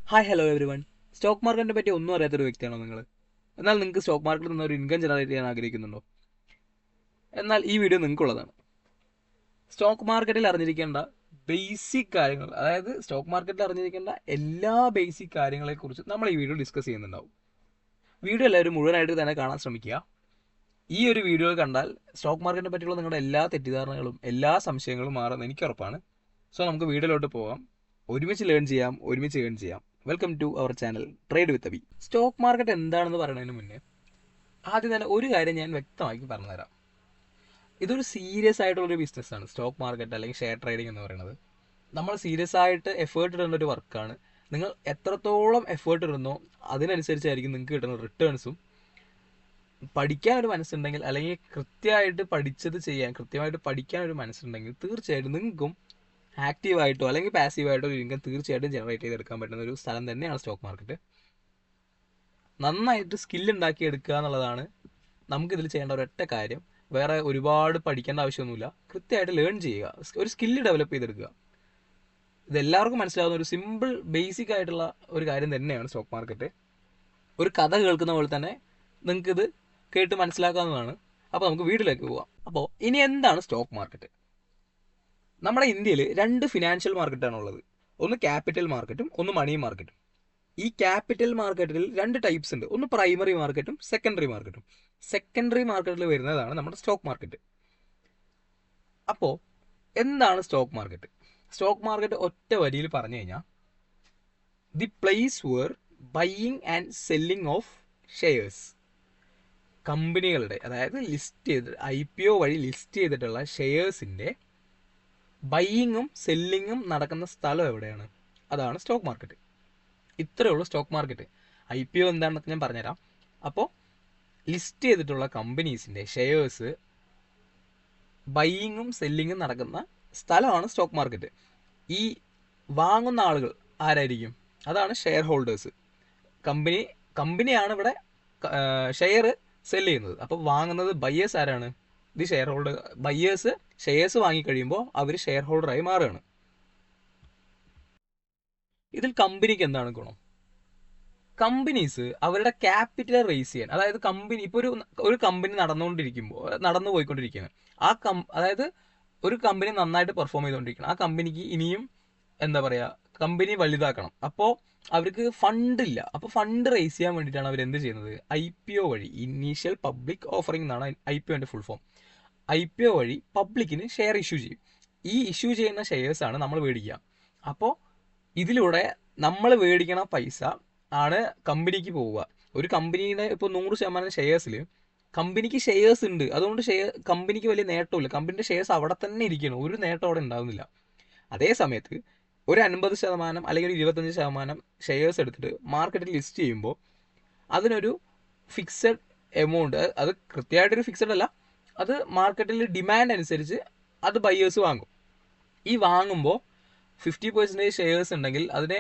Hi hello everyone. Stock മാർക്കറ്റിനെ പറ്റി ഒന്നും അറിയാത്തൊരു വ്യക്തിയാണോ നിങ്ങൾ? എന്നാൽ നിങ്ങൾക്ക് സ്റ്റോക്ക് മാർക്കറ്റിൽ നിന്ന് ഒരു ഇൻകം ജനറേറ്റ് ചെയ്യാൻ ആഗ്രഹിക്കുന്നുണ്ടോ? എന്നാൽ ഈ വീഡിയോ നിങ്ങൾക്കുള്ളതാണ്. സ്റ്റോക്ക് മാർക്കറ്റിൽ അറിഞ്ഞിരിക്കേണ്ട ബേസിക് കാര്യങ്ങൾ, അതായത് സ്റ്റോക്ക് മാർക്കറ്റിൽ അറിഞ്ഞിരിക്കേണ്ട എല്ലാ ബേസിക് കാര്യങ്ങളെക്കുറിച്ച് നമ്മൾ ഈ വീഡിയോ ഡിസ്കസ് ചെയ്യുന്നുണ്ടാവും. വീഡിയോ എല്ലാവരും മുഴുവനായിട്ട് തന്നെ കാണാൻ ശ്രമിക്കുക. ഈ ഒരു വീഡിയോ കണ്ടാൽ സ്റ്റോക്ക് മാർക്കറ്റിനെ പറ്റിയുള്ള നിങ്ങളുടെ എല്ലാ തെറ്റിദ്ധാരണകളും എല്ലാ സംശയങ്ങളും മാറുമെന്ന് എനിക്ക് ഉറപ്പാണ്. സോ നമുക്ക് വീഡിയോയിലോട്ട് പോകാം. ഒരുമിച്ച് ലേൺ ചെയ്യാം, ഒരുമിച്ച് ഏൺ ചെയ്യാം. Welcome to our channel trade with Abi. Stock market എന്താണെന്ന് പറയുന്നതിന് മുന്നേ ആദ്യം തന്നെ ഒരു കാര്യം ഞാൻ വ്യക്തമാക്കി പറഞ്ഞുതരാം. ഇതൊരു സീരിയസ് ആയിട്ടുള്ളൊരു ബിസിനസ്സാണ് സ്റ്റോക്ക് മാർക്കറ്റ് അല്ലെങ്കിൽ ഷെയർ ട്രേഡിംഗ് എന്ന് പറയുന്നത്. നമ്മൾ സീരിയസ് ആയിട്ട് എഫേർട്ട് ഇടേണ്ട ഒരു വർക്കാണ്. നിങ്ങൾ എത്രത്തോളം എഫേർട്ട് ഇടുന്നോ അതിനനുസരിച്ചായിരിക്കും നിങ്ങൾക്ക് കിട്ടുന്ന റിട്ടേൺസും. പഠിക്കാൻ ഒരു മനസ്സുണ്ടെങ്കിൽ, അല്ലെങ്കിൽ കൃത്യമായിട്ട് പഠിച്ചത് ചെയ്യാൻ, കൃത്യമായിട്ട് പഠിക്കാൻ ഒരു മനസ്സുണ്ടെങ്കിൽ തീർച്ചയായിട്ടും നിങ്ങൾക്കും ആക്റ്റീവായിട്ടോ അല്ലെങ്കിൽ പാസീവായിട്ടോ ഒരു ഇൻകം തീർച്ചയായിട്ടും ജനറേറ്റ് ചെയ്തെടുക്കാൻ പറ്റുന്ന ഒരു സ്ഥലം തന്നെയാണ് സ്റ്റോക്ക് മാർക്കറ്റ്. നന്നായിട്ട് സ്കില്ല് ഉണ്ടാക്കിയെടുക്കുക എന്നുള്ളതാണ് നമുക്കിതിൽ ചെയ്യേണ്ട ഒരൊറ്റ കാര്യം. വേറെ ഒരുപാട് പഠിക്കേണ്ട ആവശ്യമൊന്നുമില്ല. കൃത്യമായിട്ട് ലേൺ ചെയ്യുക, ഒരു സ്കില്ല് ഡെവലപ്പ് ചെയ്തെടുക്കുക. ഇതെല്ലാവർക്കും മനസ്സിലാവുന്ന ഒരു സിമ്പിൾ ബേസിക് ആയിട്ടുള്ള ഒരു കാര്യം തന്നെയാണ് സ്റ്റോക്ക് മാർക്കറ്റ്. ഒരു കഥ കേൾക്കുന്ന പോലെ തന്നെ നിങ്ങൾക്കിത് കേട്ട് മനസ്സിലാക്കാവുന്നതാണ്. അപ്പോൾ നമുക്ക് വീട്ടിലേക്ക് പോവാം. അപ്പോൾ ഇനി എന്താണ് സ്റ്റോക്ക് മാർക്കറ്റ്? നമ്മുടെ ഇന്ത്യയിൽ രണ്ട് ഫിനാൻഷ്യൽ മാർക്കറ്റാണ് ഉള്ളത്. ഒന്ന് ക്യാപിറ്റൽ മാർക്കറ്റും ഒന്ന് മണി മാർക്കറ്റും. ഈ ക്യാപിറ്റൽ മാർക്കറ്റിൽ രണ്ട് ടൈപ്സ് ഉണ്ട്. ഒന്ന് പ്രൈമറി മാർക്കറ്റും സെക്കൻഡറി മാർക്കറ്റും. സെക്കൻഡറി മാർക്കറ്റിൽ വരുന്നതാണ് നമ്മുടെ സ്റ്റോക്ക് മാർക്കറ്റ്. അപ്പോൾ എന്താണ് സ്റ്റോക്ക് മാർക്കറ്റ്? സ്റ്റോക്ക് മാർക്കറ്റ് ഒറ്റ വരിയിൽ പറഞ്ഞു കഴിഞ്ഞാൽ the place where buying and selling of shares. കമ്പനികളുടെ, അതായത് ലിസ്റ്റ് ചെയ്ത് IPO വഴി ലിസ്റ്റ് ചെയ്തിട്ടുള്ള ഷെയർസിൻ്റെ ബൈയിങ്ങും സെല്ലിങ്ങും നടക്കുന്ന സ്ഥലം എവിടെയാണ്? അതാണ് സ്റ്റോക്ക് മാർക്കറ്റ്. ഇത്രയേ ഉള്ളൂ സ്റ്റോക്ക് മാർക്കറ്റ്. IPO എന്താണെന്നൊക്കെ ഞാൻ പറഞ്ഞുതരാം. അപ്പോൾ ലിസ്റ്റ് ചെയ്തിട്ടുള്ള കമ്പനീസിൻ്റെ ഷെയർസ് ബൈയിങ്ങും സെല്ലിങ്ങും നടക്കുന്ന സ്ഥലമാണ് സ്റ്റോക്ക് മാർക്കറ്റ്. ഈ വാങ്ങുന്ന ആളുകൾ ആരായിരിക്കും? അതാണ് ഷെയർ ഹോൾഡേഴ്സ്. കമ്പനിയാണ് ഇവിടെ ഷെയർ സെല് ചെയ്യുന്നത്. അപ്പോൾ വാങ്ങുന്നത് ബയ്യേഴ്സ് ആരാണ്? The shareholder. Buyers shares വാങ്ങിക്കഴിയുമ്പോൾ അവർ ഷെയർ ഹോൾഡറായി മാറുകയാണ്. ഇതിൽ കമ്പനിക്ക് എന്താണ് ഗുണം? കമ്പനീസ് അവരുടെ ക്യാപിറ്റൽ റേസ് ചെയ്യാൻ, അതായത് കമ്പനി ഇപ്പോൾ ഒരു കമ്പനി നടന്നു പോയിക്കൊണ്ടിരിക്കുകയാണ്. അതായത് ഒരു കമ്പനി നന്നായിട്ട് പെർഫോം ചെയ്തുകൊണ്ടിരിക്കണം. ആ കമ്പനിക്ക് ഇനിയും എന്താ പറയുക, കമ്പനി വലുതാക്കണം. അപ്പോൾ അവർക്ക് ഫണ്ടില്ല. അപ്പോൾ ഫണ്ട് റേസ് ചെയ്യാൻ വേണ്ടിയിട്ടാണ് അവർ എന്ത് ചെയ്യുന്നത്? IPO വഴി, ഇനീഷ്യൽ പബ്ലിക് ഓഫറിംഗ് എന്നാണ് IPOൻ്റെ ഫുൾ ഫോം. IPO വഴി പബ്ലിക്കിന് ഷെയർ ഇഷ്യൂ ചെയ്യും. ഈ ഇഷ്യൂ ചെയ്യുന്ന ഷെയർസാണ് നമ്മൾ മേടിക്കുക. അപ്പോൾ ഇതിലൂടെ നമ്മൾ മേടിക്കണ പൈസ ആണ് കമ്പനിക്ക് പോവുക. ഒരു കമ്പനിയുടെ ഇപ്പോൾ 100% ഷെയർസിൽ കമ്പനിക്ക് ഷെയർസ് ഉണ്ട്. അതുകൊണ്ട് കമ്പനിക്ക് വലിയ നേട്ടമില്ല. കമ്പനിയുടെ ഷെയർസ് അവിടെ തന്നെ ഇരിക്കണം, ഒരു നേട്ടം അവിടെ ഉണ്ടാകുന്നില്ല. അതേ സമയത്ത് ഒരു 50% അല്ലെങ്കിൽ ഒരു 25% ഷെയർസ് എടുത്തിട്ട് മാർക്കറ്റിൽ ലിസ്റ്റ് ചെയ്യുമ്പോൾ അതിനൊരു ഫിക്സഡ് എമൗണ്ട്, അത് കൃത്യമായിട്ടൊരു ഫിക്സഡ് അല്ല, അത് മാർക്കറ്റിൽ ഡിമാൻഡ് അനുസരിച്ച് അത് ബയ്യേഴ്സ് വാങ്ങും. ഈ വാങ്ങുമ്പോൾ 50% ഷെയർസ് ഉണ്ടെങ്കിൽ അതിനെ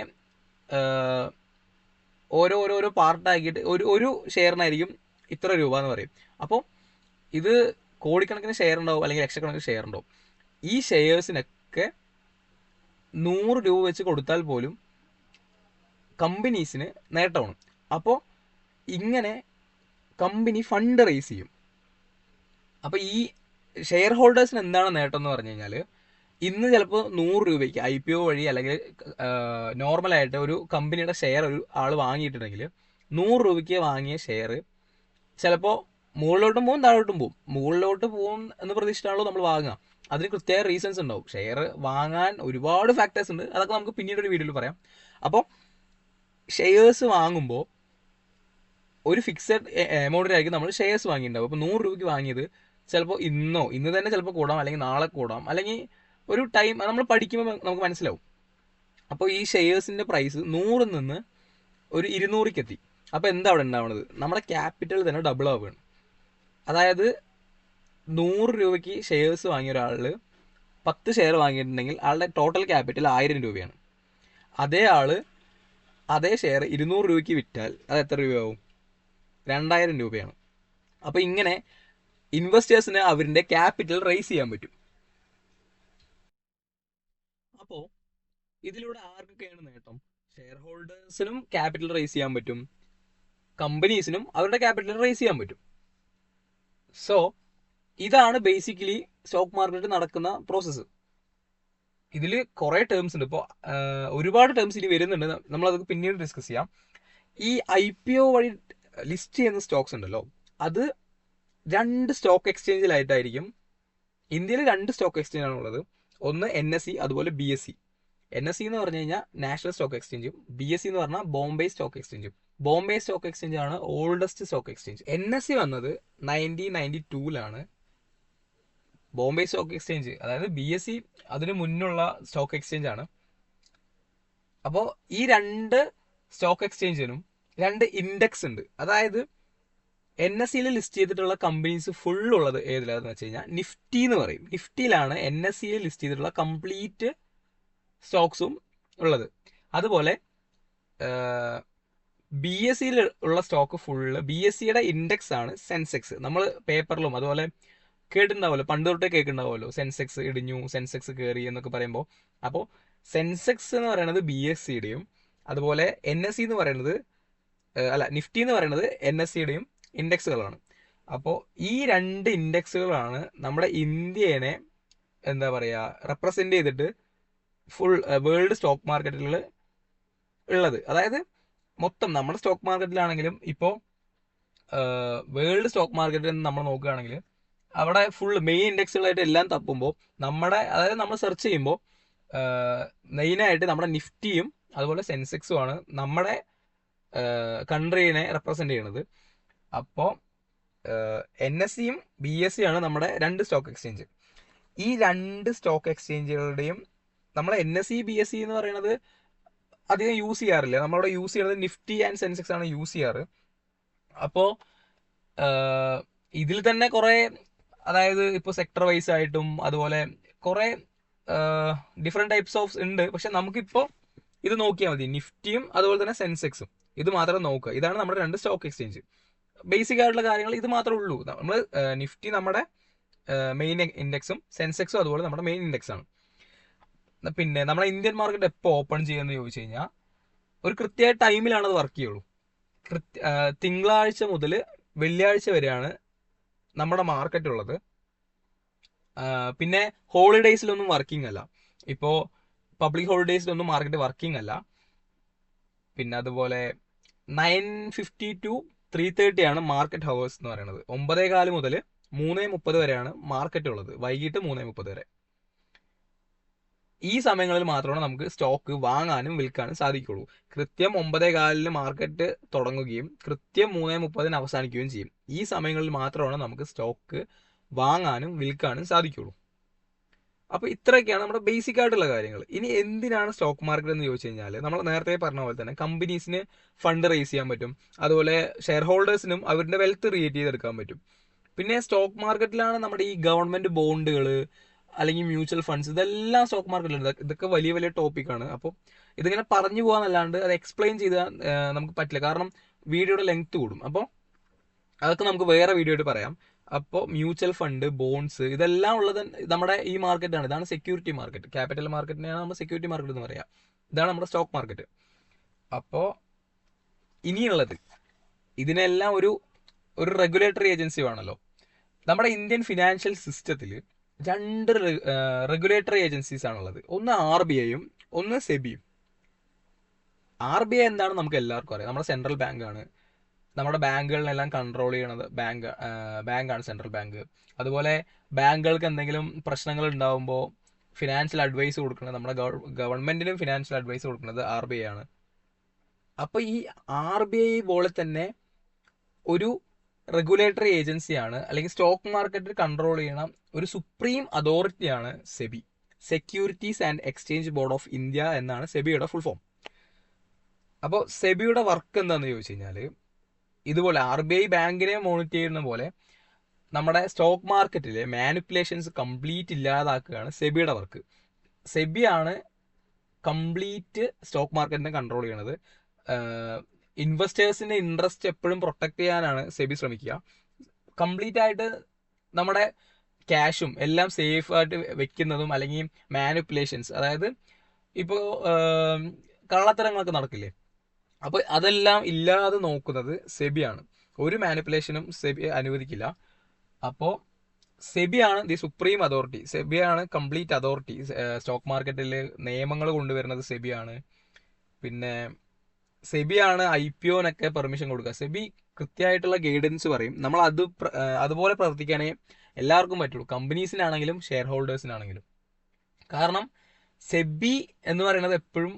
ഓരോ പാർട്ടാക്കിയിട്ട് ഒരു ഷെയറിനായിരിക്കും ഇത്ര രൂപ എന്ന് പറയും. അപ്പോൾ ഇത് കോടിക്കണക്കിന് ഷെയർ ഉണ്ടാവും, അല്ലെങ്കിൽ ലക്ഷക്കണക്കിന് ഷെയർ ഉണ്ടാവും. ഈ ഷെയർസിനൊക്കെ 100 രൂപ വെച്ച് കൊടുത്താൽ പോലും കമ്പനീസിന് നേട്ടമാണ്. അപ്പോൾ ഇങ്ങനെ കമ്പനി ഫണ്ട് റേസ് ചെയ്യും. അപ്പോൾ ഈ ഷെയർ ഹോൾഡേഴ്സിന് എന്താണ് നേട്ടം എന്ന് പറഞ്ഞു കഴിഞ്ഞാൽ, ഇന്ന് ചിലപ്പോൾ 100 രൂപയ്ക്ക് IPO വഴി അല്ലെങ്കിൽ നോർമലായിട്ട് ഒരു കമ്പനിയുടെ ഷെയർ ഒരു ആൾ വാങ്ങിയിട്ടുണ്ടെങ്കിൽ 100 രൂപയ്ക്ക് വാങ്ങിയ ഷെയർ ചിലപ്പോൾ മുകളിലോട്ടും പോകും താഴോട്ടും പോകും. മുകളിലോട്ട് പോകും എന്ന് പ്രതീക്ഷിച്ചാണല്ലോ നമ്മൾ വാങ്ങുക. അതിന് കൃത്യമായ റീസൺസ് ഉണ്ടാവും. ഷെയർ വാങ്ങാൻ ഒരുപാട് ഫാക്ടേഴ്സ് ഉണ്ട്, അതൊക്കെ നമുക്ക് പിന്നീട് ഒരു വീഡിയോയിൽ പറയാം. അപ്പോൾ ഷെയർസ് വാങ്ങുമ്പോൾ ഒരു ഫിക്സഡ് എമൗണ്ടിനായിരിക്കും നമ്മൾ ഷെയർസ് വാങ്ങിയിട്ടുണ്ടാവും. അപ്പോൾ 100 രൂപയ്ക്ക് വാങ്ങിയത് ചിലപ്പോൾ ഇന്ന് തന്നെ ചിലപ്പോൾ കൂടാം, അല്ലെങ്കിൽ നാളെ കൂടാം, അല്ലെങ്കിൽ ഒരു ടൈം നമ്മൾ പഠിക്കുമ്പോൾ നമുക്ക് മനസ്സിലാവും. അപ്പോൾ ഈ ഷെയർസിൻ്റെ പ്രൈസ് 100 നിന്ന് ഒരു 200 എത്തി. അപ്പോൾ എന്താ അവിടെ ഉണ്ടാവുന്നത്? നമ്മുടെ ക്യാപിറ്റൽ തന്നെ ഡബിൾ ആവുകയാണ്. അതായത് 100 രൂപയ്ക്ക് ഷെയർസ് വാങ്ങിയ ഒരാൾ 10 ഷെയർ വാങ്ങിയിട്ടുണ്ടെങ്കിൽ ആളുടെ ടോട്ടൽ ക്യാപിറ്റൽ 1000 രൂപയാണ്. അതേ ഷെയർ 200 രൂപയ്ക്ക് വിറ്റാൽ അത് എത്ര രൂപയാവും? 2000 രൂപയാണ്. അപ്പോൾ ഇങ്ങനെ ഇൻവെസ്റ്റേഴ്സിന് അവരുടെ ക്യാപിറ്റൽ റേസ് ചെയ്യാൻ പറ്റും. അപ്പോൾ ഇതിലൂടെ ആർക്കൊക്കെയാണ് നേട്ടം? ഷെയർ ഹോൾഡേഴ്സിനും ക്യാപിറ്റൽ റേസ് ചെയ്യാൻ പറ്റും, കമ്പനീസിനും അവരുടെ ക്യാപിറ്റൽ റേസ് ചെയ്യാൻ പറ്റും. സോ ഇതാണ് ബേസിക്കലി സ്റ്റോക്ക് മാർക്കറ്റ് നടക്കുന്ന പ്രോസസ്സ്. ഇതിൽ കുറേ ടേംസ് ഉണ്ട്. ഇപ്പോൾ ഒരുപാട് ടേംസ് ഇനി വരുന്നുണ്ട്, നമ്മളത് പിന്നീട് ഡിസ്കസ് ചെയ്യാം. ഈ IPO വഴി ലിസ്റ്റ് ചെയ്യുന്ന സ്റ്റോക്സ് ഉണ്ടല്ലോ, അത് 2 സ്റ്റോക്ക് എക്സ്ചേഞ്ചിലായിട്ടായിരിക്കും. ഇന്ത്യയിൽ 2 സ്റ്റോക്ക് എക്സ്ചേഞ്ച് ആണുള്ളത്. ഒന്ന് NSE, അതുപോലെ BSE. NSE എന്ന് പറഞ്ഞു കഴിഞ്ഞാൽ നാഷണൽ സ്റ്റോക്ക് എക്സ്ചേഞ്ചും BSE എന്ന് പറഞ്ഞാൽ ബോംബെ സ്റ്റോക്ക് എക്സ്ചേഞ്ചും. ബോംബെ സ്റ്റോക്ക് എക്സ്ചേഞ്ച് ആണ് ഓൾഡസ്റ്റ് സ്റ്റോക്ക് എക്സ്ചേഞ്ച്. NSE വന്നത് 1992 ബോംബെ സ്റ്റോക്ക് എക്സ്ചേഞ്ച്, അതായത് BSE അതിന് മുന്നുള്ള സ്റ്റോക്ക് എക്സ്ചേഞ്ച് ആണ്. അപ്പോൾ ഈ 2 സ്റ്റോക്ക് എക്സ്ചേഞ്ചിനും 2 ഇൻഡെക്സ് ഉണ്ട്. അതായത് NSEയിൽ ലിസ്റ്റ് ചെയ്തിട്ടുള്ള കമ്പനീസ് ഫുൾ ഉള്ളത് ഏതിലാന്ന് വെച്ച് കഴിഞ്ഞാൽ നിഫ്റ്റി എന്ന് പറയും. നിഫ്റ്റിയിലാണ് NSEയിൽ ലിസ്റ്റ് ചെയ്തിട്ടുള്ള കംപ്ലീറ്റ് സ്റ്റോക്സും ഉള്ളത്. അതുപോലെ BSEയിൽ ഉള്ള സ്റ്റോക്ക് ഫുള്ള്, BSEയുടെ ഇൻഡെക്സ് ആണ് സെൻസെക്സ്. നമ്മൾ പേപ്പറിലും അതുപോലെ കേട്ടിട്ടുണ്ടാവുമല്ലോ, പണ്ട് തൊട്ടേ കേൾക്കുന്നുണ്ടാവുമല്ലോ, സെൻസെക്സ് ഇടിഞ്ഞു, സെൻസെക്സ് കയറി എന്നൊക്കെ പറയുമ്പോൾ. അപ്പോൾ സെൻസെക്സ് എന്ന് പറയുന്നത് BSEയുടെയും, അതുപോലെ NSE എന്ന് പറയുന്നത് നിഫ്റ്റി എന്ന് പറയുന്നത് NSEയുടെയും ഇൻഡെക്സുകളാണ്. അപ്പോൾ ഈ 2 ഇൻഡെക്സുകളാണ് നമ്മുടെ ഇന്ത്യനെ എന്താ പറയുക റെപ്രസെൻ്റ് ചെയ്തിട്ട് ഫുൾ വേൾഡ് സ്റ്റോക്ക് മാർക്കറ്റിൽ ഉള്ളത്. അതായത് മൊത്തം നമ്മുടെ സ്റ്റോക്ക് മാർക്കറ്റിലാണെങ്കിലും ഇപ്പോൾ വേൾഡ് സ്റ്റോക്ക് മാർക്കറ്റിൽ നമ്മൾ നോക്കുകയാണെങ്കിൽ അവിടെ ഫുൾ മെയിൻ ഇൻഡെക്സുകളായിട്ട് എല്ലാം തപ്പുമ്പോൾ അതായത് നമ്മൾ സെർച്ച് ചെയ്യുമ്പോൾ മെയിനായിട്ട് നമ്മുടെ നിഫ്റ്റിയും അതുപോലെ സെൻസെക്സും ആണ് നമ്മുടെ കൺട്രീനെ റെപ്രസെൻ്റ് ചെയ്യണത്. അപ്പോൾ NSEയും BSE ആണ് നമ്മുടെ 2 സ്റ്റോക്ക് എക്സ്ചേഞ്ച്. ഈ 2 സ്റ്റോക്ക് എക്സ്ചേഞ്ചുകളുടെയും നമ്മൾ NSE BSE എന്ന് പറയുന്നത് അധികം യൂസ് ചെയ്യാറില്ല. നമ്മളവിടെ യൂസ് ചെയ്യുന്നത് നിഫ്റ്റി ആൻഡ് സെൻസെക്സ് ആണ് യൂസ് ചെയ്യാറ്. അപ്പോൾ ഇതിൽ തന്നെ കുറേ, അതായത് ഇപ്പോൾ സെക്ടർ വൈസ് ആയിട്ടും അതുപോലെ കുറേ ഡിഫറെൻറ്റ് ടൈപ്സ് ഓഫ് ഉണ്ട്. പക്ഷെ നമുക്കിപ്പോൾ ഇത് നോക്കിയാൽ മതി, നിഫ്റ്റിയും അതുപോലെ തന്നെ സെൻസെക്സും ഇത് മാത്രം നോക്കുക. ഇതാണ് നമ്മുടെ 2 സ്റ്റോക്ക് എക്സ്ചേഞ്ച്. ബേസിക് ആയിട്ടുള്ള കാര്യങ്ങൾ ഇത് മാത്രമേ ഉള്ളൂ. നമ്മൾ നിഫ്റ്റി നമ്മുടെ മെയിൻ ഇൻഡെക്സും സെൻസെക്സും അതുപോലെ നമ്മുടെ മെയിൻ ഇൻഡെക്സ് ആണ്. പിന്നെ നമ്മുടെ ഇന്ത്യൻ മാർക്കറ്റ് എപ്പോൾ ഓപ്പൺ ചെയ്യുമെന്ന് ചോദിച്ചു കഴിഞ്ഞാൽ ഒരു കൃത്യമായ ടൈമിലാണ് അത് വർക്ക് ചെയ്യുള്ളൂ. തിങ്കളാഴ്ച മുതൽ വെള്ളിയാഴ്ച വരെയാണ് നമ്മുടെ മാർക്കറ്റ് ഉള്ളത്. പിന്നെ ഹോളിഡേയ്സിലൊന്നും വർക്കിംഗ് അല്ല. ഇപ്പോൾ പബ്ലിക് ഹോളിഡേയ്സിലൊന്നും മാർക്കറ്റ് വർക്കിംഗ് അല്ല. പിന്നെ അതുപോലെ 9:50 to 3:30 ആണ് മാർക്കറ്റ് ഹവേഴ്സ് എന്ന് പറയുന്നത്. 9:15 മുതൽ 3:30 വരെയാണ് മാർക്കറ്റ് ഉള്ളത്, വൈകിട്ട് 3:30 വരെ. ഈ സമയങ്ങളിൽ മാത്രമാണ് നമുക്ക് സ്റ്റോക്ക് വാങ്ങാനും വിൽക്കാനും സാധിക്കുള്ളൂ. കൃത്യം 9:15 മാർക്കറ്റ് തുടങ്ങുകയും കൃത്യം 3:30 അവസാനിക്കുകയും ചെയ്യും. ഈ സമയങ്ങളിൽ മാത്രമാണ് നമുക്ക് സ്റ്റോക്ക് വാങ്ങാനും വിൽക്കാനും സാധിക്കുള്ളൂ. അപ്പോൾ ഇത്രയൊക്കെയാണ് നമ്മുടെ ബേസിക് ആയിട്ടുള്ള കാര്യങ്ങൾ. ഇനി എന്തിനാണ് സ്റ്റോക്ക് മാർക്കറ്റ് എന്ന് ചോദിച്ചു കഴിഞ്ഞാൽ, നമ്മൾ നേരത്തെ പറഞ്ഞ പോലെ തന്നെ കമ്പനീസിന് ഫണ്ട് റേസ് ചെയ്യാൻ പറ്റും, അതുപോലെ ഷെയർ ഹോൾഡേഴ്സിനും അവരുടെ വെൽത്ത് ക്രിയേറ്റ് ചെയ്തെടുക്കാൻ പറ്റും. പിന്നെ സ്റ്റോക്ക് മാർക്കറ്റിലാണ് നമ്മുടെ ഈ ഗവൺമെന്റ് ബോണ്ടുകൾ അല്ലെങ്കിൽ മ്യൂച്വൽ ഫണ്ട്സ്, ഇതെല്ലാം സ്റ്റോക്ക് മാർക്കറ്റിലുണ്ട്. ഇതൊക്കെ വലിയ വലിയ ടോപ്പിക്കാണ്. അപ്പോൾ ഇതിങ്ങനെ പറഞ്ഞു പോകാന്നല്ലാണ്ട് അത് എക്സ്പ്ലെയിൻ ചെയ്താൽ നമുക്ക് പറ്റില്ല, കാരണം വീഡിയോയുടെ ലെങ്ത് കൂടും. അപ്പോൾ അതൊക്കെ നമുക്ക് വേറെ വീഡിയോ ആയിട്ട് പറയാം. അപ്പോൾ മ്യൂച്വൽ ഫണ്ട്, ബോണ്ട്സ്, ഇതെല്ലാം ഉള്ളത് നമ്മുടെ ഈ മാർക്കറ്റാണ്. ഇതാണ് സെക്യൂരിറ്റി മാർക്കറ്റ്. ക്യാപിറ്റൽ മാർക്കറ്റിനെയാണ് നമ്മൾ സെക്യൂരിറ്റി മാർക്കറ്റ് എന്ന് പറയാം. ഇതാണ് നമ്മുടെ സ്റ്റോക്ക് മാർക്കറ്റ്. അപ്പോൾ ഇനിയുള്ളത് ഇതിനെല്ലാം ഒരു റെഗുലേറ്ററി ഏജൻസി വേണമല്ലോ. നമ്മുടെ ഇന്ത്യൻ ഫിനാൻഷ്യൽ സിസ്റ്റത്തിൽ 2 റെഗുലേറ്ററി ഏജൻസീസ് ആണുള്ളത്. ഒന്ന് RBIയും ഒന്ന് സെബിയും. RBI എന്താണെന്ന് നമുക്ക് എല്ലാവർക്കും അറിയാം. നമ്മുടെ സെൻട്രൽ ബാങ്കാണ്. നമ്മുടെ ബാങ്കുകളിലെല്ലാം കൺട്രോൾ ചെയ്യണത് ബാങ്കാണ്, സെൻട്രൽ ബാങ്ക്. അതുപോലെ ബാങ്കുകൾക്ക് എന്തെങ്കിലും പ്രശ്നങ്ങൾ ഉണ്ടാകുമ്പോൾ ഫിനാൻഷ്യൽ അഡ്വൈസ് കൊടുക്കുന്നത്, നമ്മുടെ ഗവൺമെന്റിനും ഫിനാൻഷ്യൽ അഡ്വൈസ് കൊടുക്കുന്നത് RBI ആണ്. അപ്പോൾ ഈ RBI പോലെ തന്നെ ഒരു റെഗുലേറ്ററി ഏജൻസിയാണ്, അല്ലെങ്കിൽ സ്റ്റോക്ക് മാർക്കറ്റ് കൺട്രോൾ ചെയ്യണ ഒരു സുപ്രീം അതോറിറ്റിയാണ് SEBI. Securities and Exchange Board of India എന്നാണ് സെബിയുടെ ഫുൾ ഫോം. അപ്പോൾ സെബിയുടെ വർക്ക് എന്താണെന്ന് ചോദിച്ചു കഴിഞ്ഞാൽ, ഇതുപോലെ RBI ബാങ്കിനെ മോണിറ്റർ ചെയ്യുന്ന പോലെ നമ്മുടെ സ്റ്റോക്ക് മാർക്കറ്റിലെ മാനിപ്പുലേഷൻസ് കംപ്ലീറ്റ് ഇല്ലാതാക്കുകയാണ് സെബിയുടെ വർക്ക്. സെബിയാണ് കംപ്ലീറ്റ് സ്റ്റോക്ക് മാർക്കറ്റിനെ കൺട്രോൾ ചെയ്യണത്. ഇൻവെസ്റ്റേഴ്സിന്റെ ഇൻട്രസ്റ്റ് എപ്പോഴും പ്രൊട്ടക്ട് ചെയ്യാനാണ് സെബി ശ്രമിക്കുക. കംപ്ലീറ്റ് ആയിട്ട് നമ്മുടെ ക്യാഷും എല്ലാം സേഫ് ആയിട്ട് വെക്കുന്നതും, അല്ലെങ്കിൽ മാനിപ്പുലേഷൻസ്, അതായത് ഇപ്പോൾ കള്ളത്തരങ്ങളൊക്കെ നടക്കില്ലേ. അപ്പോൾ അതെല്ലാം ഇല്ലാതെ നോക്കുന്നത് സെബിയാണ്. ഒരു മാനിപ്പുലേഷനും സെബി അനുവദിക്കില്ല. അപ്പോൾ സെബിയാണ് ദി സുപ്രീം അതോറിറ്റി. സെബിയാണ് കംപ്ലീറ്റ് അതോറിറ്റി. സ്റ്റോക്ക് മാർക്കറ്റിൽ നിയമങ്ങൾ കൊണ്ടുവരുന്നത് സെബിയാണ്. പിന്നെ സെബിയാണ് IPOനൊക്കെ പെർമിഷൻ കൊടുക്കുക. സെബി കൃത്യമായിട്ടുള്ള ഗൈഡൻസ് പറയും. നമ്മൾ അതുപോലെ പ്രവർത്തിക്കാനേ എല്ലാവർക്കും പറ്റുള്ളൂ, കമ്പനീസിനാണെങ്കിലും ഷെയർ ഹോൾഡേഴ്സിനാണെങ്കിലും. കാരണം സെബി എന്ന് പറയുന്നത് എപ്പോഴും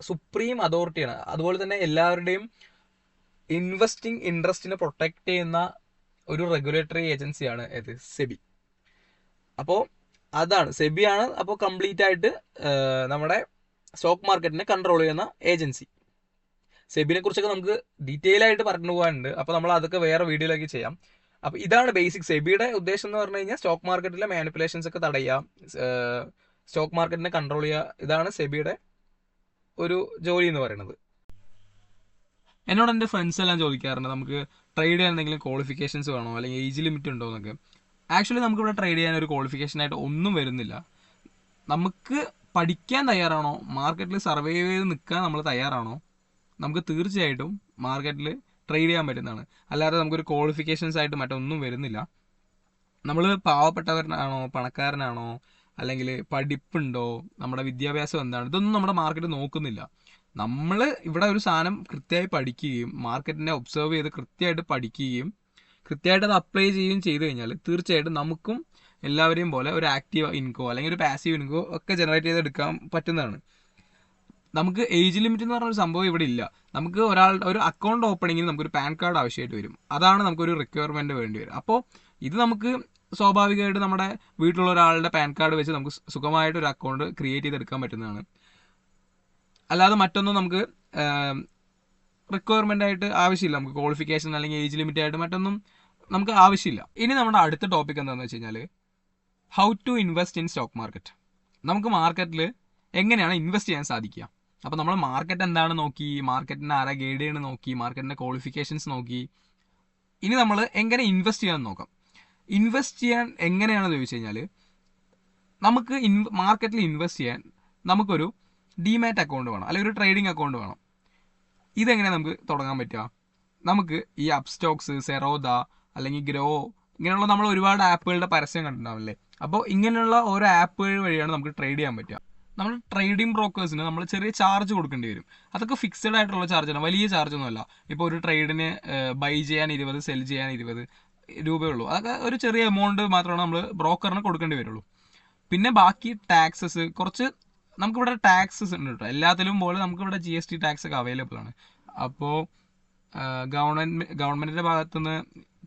സുപ്രീം അതോറിറ്റിയാണ്. അതുപോലെ തന്നെ എല്ലാവരുടെയും ഇൻവെസ്റ്റിംഗ് ഇൻട്രസ്റ്റിനെ പ്രൊട്ടക്ട് ചെയ്യുന്ന ഒരു റെഗുലേറ്ററി ഏജൻസിയാണ് ഇത് സെബി. അപ്പോൾ അതാണ് സെബിയാണ് അപ്പോൾ കംപ്ലീറ്റ് ആയിട്ട് നമ്മുടെ സ്റ്റോക്ക് മാർക്കറ്റിനെ കൺട്രോൾ ചെയ്യുന്ന ഏജൻസി. സെബിനെ കുറിച്ചൊക്കെ നമുക്ക് ഡീറ്റെയിൽ ആയിട്ട് പറഞ്ഞു പോകാനുണ്ട്. അപ്പോൾ നമ്മൾ അതൊക്കെ വേറെ വീഡിയോയിലേക്ക് ചെയ്യാം. അപ്പോൾ ഇതാണ് ബേസിക്. സെബിയുടെ ഉദ്ദേശം എന്ന് പറഞ്ഞു കഴിഞ്ഞാൽ സ്റ്റോക്ക് മാർക്കറ്റിലെ മാനിപ്പുലേഷൻസ് ഒക്കെ തടയുക, സ്റ്റോക്ക് മാർക്കറ്റിനെ കൺട്രോൾ ചെയ്യുക. ഇതാണ് സെബിയുടെ ഒരു ജോലി എന്ന് പറയുന്നത്. എന്നോട് എൻ്റെ ഫ്രണ്ട്സ് എല്ലാം ചോദിക്കാറുണ്ട്, നമുക്ക് ട്രേഡ് ചെയ്യാൻ എന്തെങ്കിലും ക്വാളിഫിക്കേഷൻസ് വേണോ, അല്ലെങ്കിൽ ഏജ് ലിമിറ്റ് ഉണ്ടോ എന്നൊക്കെ. ആക്ച്വലി നമുക്കിവിടെ ട്രേഡ് ചെയ്യാൻ ഒരു ക്വാളിഫിക്കേഷനായിട്ട് ഒന്നും വരുന്നില്ല. നമുക്ക് പഠിക്കാൻ തയ്യാറാണോ, മാർക്കറ്റിൽ സർവൈവ് ചെയ്ത് നിൽക്കാൻ നമ്മൾ തയ്യാറാണോ, നമുക്ക് തീർച്ചയായിട്ടും മാർക്കറ്റിൽ ട്രേഡ് ചെയ്യാൻ പറ്റുന്നതാണ്. അല്ലാതെ നമുക്കൊരു ക്വാളിഫിക്കേഷൻസ് ആയിട്ട് മറ്റൊന്നും വരുന്നില്ല. നമ്മൾ പാവപ്പെട്ടവരാണോ, പണക്കാരനാണോ, അല്ലെങ്കിൽ പഠിപ്പുണ്ടോ, നമ്മുടെ വിദ്യാഭ്യാസം എന്താണ്, ഇതൊന്നും നമ്മുടെ മാർക്കറ്റ് നോക്കുന്നില്ല. നമ്മൾ ഇവിടെ ഒരു സാധനം കൃത്യമായി പഠിക്കുകയും മാർക്കറ്റിനെ ഒബ്സർവ് ചെയ്ത് കൃത്യമായിട്ട് പഠിക്കുകയും കൃത്യമായിട്ട് അത് അപ്ലൈ ചെയ്യുകയും ചെയ്തു കഴിഞ്ഞാൽ തീർച്ചയായിട്ടും നമുക്കും എല്ലാവരെയും പോലെ ഒരു ആക്റ്റീവ് ഇൻകോ അല്ലെങ്കിൽ ഒരു പാസീവ് ഇൻകോ ഒക്കെ ജനറേറ്റ് ചെയ്തെടുക്കാൻ പറ്റുന്നതാണ്. നമുക്ക് ഏജ് ലിമിറ്റ് എന്ന് പറഞ്ഞൊരു സംഭവം ഇവിടെ ഇല്ല. നമുക്ക് ഒരു അക്കൗണ്ട് ഓപ്പണിങ്ങിന് നമുക്കൊരു പാൻ കാർഡ് ആവശ്യമായിട്ട് വരും. അതാണ് നമുക്കൊരു റിക്വയർമെൻറ്റ് വേണ്ടി വരും. അപ്പോൾ ഇത് നമുക്ക് സ്വാഭാവികമായിട്ട് നമ്മുടെ വീട്ടിലുള്ള ഒരാളുടെ പാൻ കാർഡ് വെച്ച് നമുക്ക് സുഖമായിട്ട് ഒരു അക്കൗണ്ട് ക്രിയേറ്റ് ചെയ്തെടുക്കാൻ പറ്റുന്നതാണ്. അല്ലാതെ മറ്റൊന്നും നമുക്ക് റിക്വയർമെൻ്റ് ആയിട്ട് ആവശ്യമില്ല. നമുക്ക് ക്വാളിഫിക്കേഷൻ അല്ലെങ്കിൽ ഏജ് ലിമിറ്റ് ആയിട്ട് മറ്റൊന്നും നമുക്ക് ആവശ്യമില്ല. ഇനി നമ്മുടെ അടുത്ത ടോപ്പിക് എന്താണെന്ന് വെച്ച് കഴിഞ്ഞാൽ how to invest in stock market. നമുക്ക് മാർക്കറ്റിൽ എങ്ങനെയാണ് ഇൻവെസ്റ്റ് ചെയ്യാൻ സാധിക്കുക. അപ്പോൾ നമ്മൾ മാർക്കറ്റ് എന്താണ് നോക്കി, മാർക്കറ്റിനെ ആരാ ഗൈഡ് ചെയ്യണം നോക്കി, മാർക്കറ്റിൻ്റെ ക്വാളിഫിക്കേഷൻസ് നോക്കി. ഇനി നമ്മൾ എങ്ങനെ ഇൻവെസ്റ്റ് ചെയ്യാൻ നോക്കാം. ഇൻവെസ്റ്റ് ചെയ്യാൻ എങ്ങനെയാണെന്ന് ചോദിച്ചു കഴിഞ്ഞാൽ നമുക്ക് മാർക്കറ്റിൽ ഇൻവെസ്റ്റ് ചെയ്യാൻ നമുക്കൊരു ഡിമാറ്റ് അക്കൗണ്ട് വേണം, അല്ലെങ്കിൽ ഒരു ട്രേഡിംഗ് അക്കൗണ്ട് വേണം. ഇതെങ്ങനെ നമുക്ക് തുടങ്ങാൻ പറ്റുക? നമുക്ക് ഈ അപ്സ്റ്റോക്സ്, സെറോദ അല്ലെങ്കിൽ ഗ്രോ ഇങ്ങനെയുള്ള നമ്മൾ ഒരുപാട് ആപ്പുകളുടെ പരസ്യം കണ്ടിട്ടുണ്ടാവില്ലേ. അപ്പോൾ ഇങ്ങനെയുള്ള ഓരോ ആപ്പുകൾ വഴിയാണ് നമുക്ക് ട്രേഡ് ചെയ്യാൻ പറ്റുക. നമ്മൾ ട്രേഡിംഗ് ബ്രോക്കേഴ്സിന് നമ്മൾ ചെറിയ ചാർജ് കൊടുക്കേണ്ടി വരും. അതൊക്കെ ഫിക്സഡ് ആയിട്ടുള്ള ചാർജാണ്, വലിയ ചാർജൊന്നുമല്ല. ഇപ്പോൾ ഒരു ട്രേഡിന് ബൈ ചെയ്യാൻ 20, സെൽ ചെയ്യാൻ 20 രൂപയുള്ളൂ. അതൊക്കെ ഒരു ചെറിയ എമൗണ്ട് മാത്രമാണ് നമ്മൾ ബ്രോക്കറിന് കൊടുക്കേണ്ടി വരുള്ളൂ. പിന്നെ ബാക്കി ടാക്സസ് കുറച്ച് നമുക്കിവിടെ ടാക്സസ് ഉണ്ട് കേട്ടോ. എല്ലാത്തിലും പോലെ നമുക്കിവിടെ GST ടാക്സ് ഒക്കെ അവൈലബിൾ ആണ്. അപ്പോൾ ഗവൺമെൻറ്റിൻ്റെ ഭാഗത്തുനിന്ന്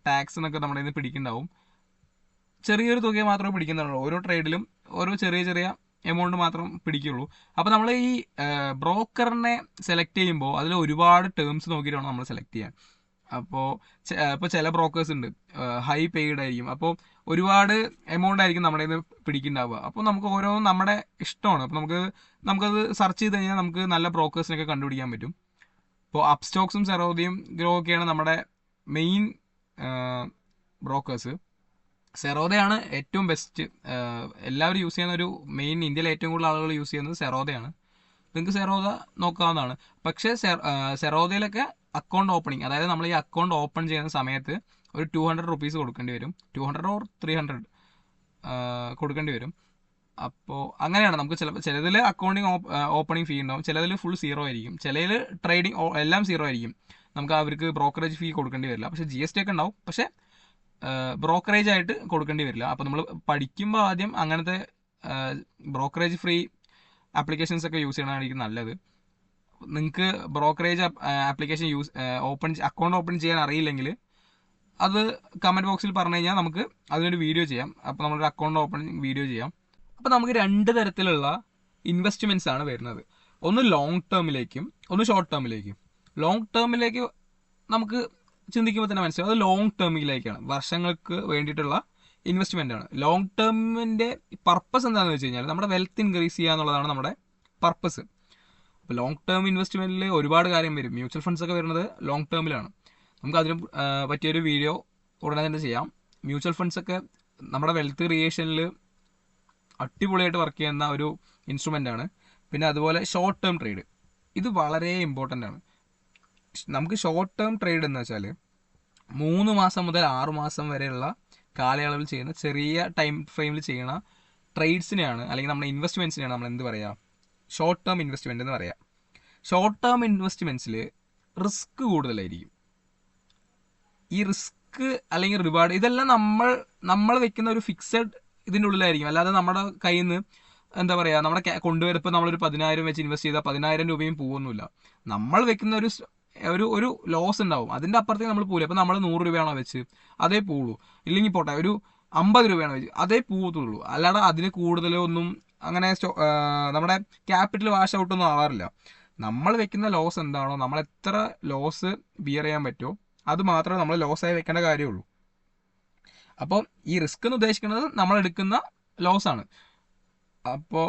ടാക്സ് എന്നൊക്കെ നമ്മുടെ ഇന്ന് പിടിക്കുന്നുണ്ടാവും. ചെറിയൊരു തുക മാത്രമേ പിടിക്കുന്നുള്ളൂ. ഓരോ ട്രേഡിലും ഓരോ ചെറിയ എമൗണ്ട് മാത്രം പിടിക്കുള്ളൂ. അപ്പോൾ നമ്മൾ ഈ ബ്രോക്കറിനെ സെലക്ട് ചെയ്യുമ്പോൾ അതിൽ ഒരുപാട് ടേംസ് നോക്കിയിട്ട് വേണം നമ്മൾ സെലക്ട് ചെയ്യാൻ. അപ്പോൾ ചില ബ്രോക്കേഴ്സ് ഉണ്ട് ഹൈ പെയ്ഡ് ആയിരിക്കും. അപ്പോൾ ഒരുപാട് എമൗണ്ട് ആയിരിക്കും നമ്മുടെ ഇത് പിടിക്കുന്നുണ്ടാവുക. അപ്പോൾ നമുക്ക് ഓരോന്നും നമ്മുടെ ഇഷ്ടമാണ്. അപ്പോൾ നമുക്കത് സെർച്ച് ചെയ്ത് കഴിഞ്ഞാൽ നമുക്ക് നല്ല ബ്രോക്കേഴ്സിനൊക്കെ കണ്ടുപിടിക്കാൻ പറ്റും. ഇപ്പോൾ അപ്സ്റ്റോക്സും സെറോദയും ഗ്രോ ഒക്കെയാണ് നമ്മുടെ മെയിൻ ബ്രോക്കേഴ്സ്. സെറോദയാണ് ഏറ്റവും ബെസ്റ്റ്. എല്ലാവരും യൂസ് ചെയ്യുന്ന ഒരു മെയിൻ, ഇന്ത്യയിലെ ഏറ്റവും കൂടുതൽ ആളുകൾ യൂസ് ചെയ്യുന്നത് സെറോദയാണ്. നിങ്ങൾക്ക് സെറോദ നോക്കാവുന്നതാണ്. പക്ഷേ സെറോദയിലൊക്കെ അക്കൗണ്ട് ഓപ്പണിങ്, അതായത് നമ്മൾ ഈ അക്കൗണ്ട് ഓപ്പൺ ചെയ്യുന്ന സമയത്ത് ഒരു 200 റുപ്പീസ് കൊടുക്കേണ്ടി വരും. 200 or 300 കൊടുക്കേണ്ടി വരും. അപ്പോൾ അങ്ങനെയാണ് നമുക്ക് ചിലതിൽ അക്കൗണ്ടിങ് ഓപ്പണിങ് ഫീ ഉണ്ടാവും, ചിലതിൽ ഫുൾ സീറോ ആയിരിക്കും, ചിലതിൽ ട്രേഡിങ് എല്ലാം സീറോ ആയിരിക്കും. നമുക്ക് അവർക്ക് ബ്രോക്കറേജ് ഫീ കൊടുക്കേണ്ടി വരില്ല. പക്ഷേ GST ഒക്കെ ഉണ്ടാവും, പക്ഷേ ബ്രോക്കറേജ് ആയിട്ട് കൊടുക്കേണ്ടി വരില്ല. അപ്പോൾ നമ്മൾ പഠിക്കുമ്പോൾ ആദ്യം അങ്ങനത്തെ ബ്രോക്കറേജ് ഫ്രീ ആപ്ലിക്കേഷൻസ് ഒക്കെ യൂസ് ചെയ്യണമായിരിക്കും നല്ലത്. നിങ്ങൾക്ക് ബ്രോക്കറേജ് ആപ്ലിക്കേഷൻ അക്കൗണ്ട് ഓപ്പൺ ചെയ്യാൻ അറിയില്ലെങ്കിൽ അത് കമൻറ്റ് ബോക്സിൽ പറഞ്ഞു കഴിഞ്ഞാൽ നമുക്ക് അതിനൊരു വീഡിയോ ചെയ്യാം. അപ്പോൾ നമ്മളൊരു അക്കൗണ്ട് ഓപ്പണിങ് വീഡിയോ ചെയ്യാം. അപ്പോൾ നമുക്ക് 2 തരത്തിലുള്ള ഇൻവെസ്റ്റ്മെൻറ്റ്സ് ആണ് വരുന്നത്. ഒന്ന് ലോങ് ടേമിലേക്കും ഒന്ന് ഷോർട്ട് ടേമിലേക്കും. ലോങ് ടേമിലേക്ക് നമുക്ക് ചിന്തിക്കുമ്പോൾ തന്നെ മനസ്സിലാവും അത് ലോങ് ടേമിലേക്കാണ്, വർഷങ്ങൾക്ക് വേണ്ടിയിട്ടുള്ള ഇൻവെസ്റ്റ്മെൻ്റ് ആണ്. ലോങ് ടേമിൻ്റെ പർപ്പസ് എന്താണെന്ന് വെച്ച് കഴിഞ്ഞാൽ നമ്മുടെ വെൽത്ത് ഇൻക്രീസ് ചെയ്യുക എന്നുള്ളതാണ് നമ്മുടെ പർപ്പസ്. അപ്പോൾ ലോങ് ടേം ഇൻവെസ്റ്റ്മെൻറ്റിൽ ഒരുപാട് കാര്യം വരും. മ്യൂച്വൽ ഫണ്ട്സ് ഒക്കെ വരുന്നത് ലോങ് ടേമിലാണ്. നമുക്ക് അതിന് പറ്റിയൊരു വീഡിയോ ഉടനെ തന്നെ ചെയ്യാം. മ്യൂച്വൽ ഫണ്ട്സ് ഒക്കെ നമ്മുടെ വെൽത്ത് ക്രിയേഷനിൽ അടിപൊളിയായിട്ട് വർക്ക് ചെയ്യുന്ന ഒരു ഇൻസ്ട്രുമെൻ്റ് ആണ്. പിന്നെ അതുപോലെ ഷോർട്ട് ടേം ട്രേഡ്, ഇത് വളരെ ഇമ്പോർട്ടൻ്റ് ആണ്. നമുക്ക് ഷോർട്ട് ടേം ട്രേഡ് എന്ന് വെച്ചാൽ 3 മാസം മുതൽ 6 മാസം വരെയുള്ള കാലയളവിൽ ചെയ്യുന്ന ചെറിയ ടൈം ഫ്രെയിമിൽ ചെയ്യുന്ന ട്രേഡ്സിനെയാണ് അല്ലെങ്കിൽ നമ്മുടെ ഇൻവെസ്റ്റ്മെൻറ്റ്സിനെയാണ് നമ്മൾ എന്ത് പറയുക, ഷോർട്ട് ടേം ഇൻവെസ്റ്റ്മെൻറ്റ് എന്ന് പറയാം. ഷോർട്ട് ടേം ഇൻവെസ്റ്റ്മെൻറ്റ്സിൽ റിസ്ക് കൂടുതലായിരിക്കും. ഈ റിസ്ക് അല്ലെങ്കിൽ റിവാർഡ് ഇതെല്ലാം നമ്മൾ വെക്കുന്ന ഒരു ഫിക്സഡ് ഇതിൻ്റെ ഉള്ളിലായിരിക്കും. അല്ലാതെ നമ്മുടെ കയ്യിൽ നിന്ന് എന്താ പറയുക, നമ്മുടെ കൊണ്ടുവരപ്പോൾ നമ്മളൊരു 10,000 വെച്ച് ഇൻവെസ്റ്റ് ചെയ്താൽ 10,000 രൂപയും പോകുന്നില്ല. നമ്മൾ വെക്കുന്ന ഒരു ലോസ് ഉണ്ടാവും, അതിൻ്റെ അപ്പുറത്തേക്ക് നമ്മൾ പോകില്ല. അപ്പോൾ നമ്മൾ 100 രൂപയാണോ വെച്ച് അതേ പോവുള്ളൂ, ഇല്ലെങ്കിൽ പോട്ടെ ഒരു 50 രൂപയാണോ വെച്ച് അതേ പോകത്തുള്ളൂ. അല്ലാതെ അതിന് കൂടുതലൊന്നും അങ്ങനെ നമ്മുടെ ക്യാപിറ്റൽ വാഷ് ഔട്ടൊന്നും ആവാറില്ല. നമ്മൾ വെക്കുന്ന ലോസ് എന്താണോ, നമ്മൾ എത്ര ലോസ് ബിയർ ചെയ്യാൻ പറ്റുമോ അത് മാത്രമേ നമ്മൾ ലോസായി വെക്കേണ്ട കാര്യമുള്ളൂ. അപ്പോൾ ഈ റിസ്ക് എന്ന് ഉദ്ദേശിക്കുന്നത് നമ്മൾ എടുക്കുന്ന ലോസാണ്. അപ്പോൾ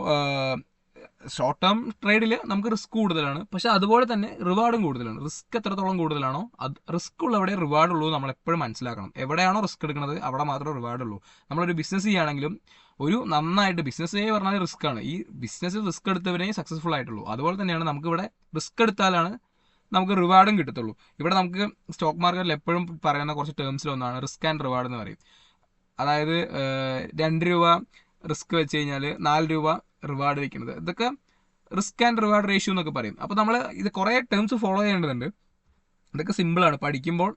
ഷോർട്ട് ടേം ട്രേഡിൽ നമുക്ക് റിസ്ക് കൂടുതലാണ്, പക്ഷെ അതുപോലെ തന്നെ റിവാർഡും കൂടുതലാണ്. റിസ്ക് എത്രത്തോളം കൂടുതലാണോ അത് റിസ്ക് ഉള്ളവിടെ റിവാർഡ് ഉള്ളൂ നമ്മൾ എപ്പോഴും മനസ്സിലാക്കണം. എവിടെയാണോ റിസ്ക് എടുക്കുന്നത് അവിടെ മാത്രമേ റിവാർഡ് ഉള്ളൂ. നമ്മളൊരു ബിസിനസ് ചെയ്യുകയാണെങ്കിലും ഒരു നന്നായിട്ട് ബിസിനസ് ചെയ്യുക പറഞ്ഞാൽ റിസ്ക് ആണ്. ഈ ബിസിനസ്സിൽ റിസ്ക് എടുത്തവരെ സക്സസ്ഫുൾ ആയിട്ടുള്ളൂ. അതുപോലെ തന്നെയാണ് നമുക്കിവിടെ റിസ്ക് എടുത്താലാണ് നമുക്ക് റിവാർഡും കിട്ടത്തുള്ളൂ. ഇവിടെ നമുക്ക് സ്റ്റോക്ക് മാർക്കറ്റിൽ എപ്പോഴും പറയുന്ന കുറച്ച് ടേംസിലൊന്നാണ് റിസ്ക് ആൻഡ് റിവാർഡ് എന്ന് പറയും. അതായത് 2 രൂപ റിസ്ക് വെച്ച് കഴിഞ്ഞാൽ 4 രൂപ റിവാർഡ് വെക്കുന്നത്, ഇതൊക്കെ റിസ്ക് ആൻഡ് റിവാർഡ് റേഷ്യോ എന്നൊക്കെ പറയും. അപ്പോൾ നമ്മൾ ഇത് കുറേ ടേംസ് ഫോളോ ചെയ്യേണ്ടതുണ്ട്. ഇതൊക്കെ സിമ്പിളാണ്, പഠിക്കുമ്പോൾ